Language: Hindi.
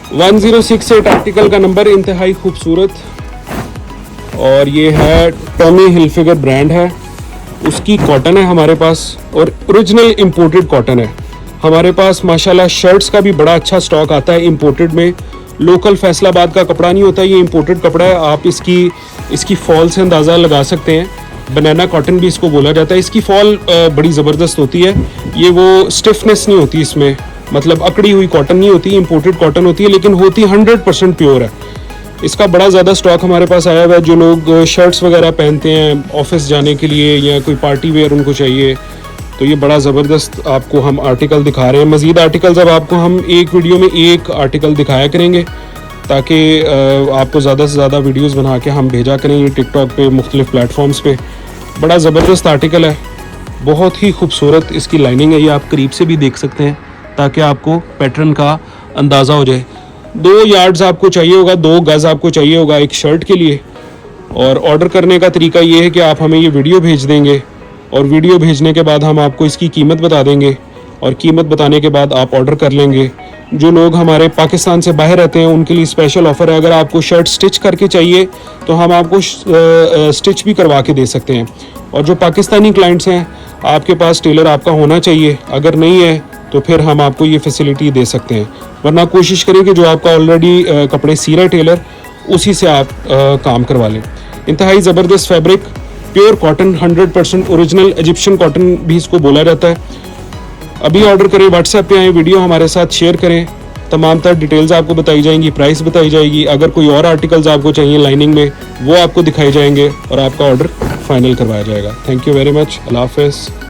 1068 आर्टिकल का नंबर, इंतहाई खूबसूरत। और ये है टॉमी हिलफिगर ब्रांड है, उसकी कॉटन है हमारे पास और ओरिजिनल इंपोर्टेड कॉटन है हमारे पास। माशाल्लाह शर्ट्स का भी बड़ा अच्छा स्टॉक आता है इंपोर्टेड में। लोकल फैसलाबाद का कपड़ा नहीं होता, ये इंपोर्टेड कपड़ा है। आप इसकी फॉल से अंदाज़ा लगा सकते हैं। बनाना कॉटन भी इसको बोला जाता है। इसकी फॉल बड़ी ज़बरदस्त होती है। ये वो स्टिफनेस नहीं होती इसमें, मतलब अकड़ी हुई कॉटन नहीं होती, इंपोर्टेड कॉटन होती है, लेकिन होती 100% प्योर है। इसका बड़ा ज़्यादा स्टॉक हमारे पास आया हुआ है। जो लोग शर्ट्स वगैरह पहनते हैं ऑफिस जाने के लिए या कोई पार्टी वेयर उनको चाहिए, तो ये बड़ा ज़बरदस्त आपको हम आर्टिकल दिखा रहे हैं। मज़ीद आर्टिकल्स अब आपको हम एक वीडियो में एक आर्टिकल दिखाया करेंगे, ताकि आपको ज़्यादा से ज़्यादा वीडियोस बना के हम भेजा करें ये टिकटॉक पे, मुख्तलिफ प्लेटफॉर्म्स पे। बड़ा ज़बरदस्त आर्टिकल है, बहुत ही खूबसूरत इसकी लाइनिंग है। ये आप करीब से भी देख सकते हैं ताकि आपको पैटर्न का अंदाज़ा हो जाए। 2 यार्ड्स आपको चाहिए होगा, 2 गज़ आपको चाहिए होगा एक शर्ट के लिए। और ऑर्डर करने का तरीका ये है कि आप हमें ये वीडियो भेज देंगे और वीडियो भेजने के बाद हम आपको इसकी कीमत बता देंगे और कीमत बताने के बाद आप ऑर्डर कर लेंगे। जो लोग हमारे पाकिस्तान से बाहर रहते हैं उनके लिए स्पेशल ऑफ़र है। अगर आपको शर्ट स्टिच करके चाहिए तो हम आपको स्टिच भी करवा के दे सकते हैं। और जो पाकिस्तानी क्लाइंट्स हैं, आपके पास टेलर आपका होना चाहिए, अगर नहीं है तो फिर हम आपको ये फैसिलिटी दे सकते हैं। वरना कोशिश करें कि जो आपका ऑलरेडी कपड़े सी रहा है टेलर, उसी से आप काम करवा लें। इंतहाई ज़बरदस्त fabric, pure cotton, 100% original Egyptian cotton भी इसको बोला जाता है। अभी ऑर्डर करें, व्हाट्सएप पे आए, वीडियो हमारे साथ शेयर करें, तमाम तरह डिटेल्स आपको बताई जाएंगी, प्राइस बताई जाएगी। अगर कोई और आर्टिकल्स आपको चाहिए लाइनिंग में, वो आपको दिखाए जाएंगे और आपका ऑर्डर फाइनल करवाया जाएगा। Thank you very much. अल्लाह हाफ़िज़।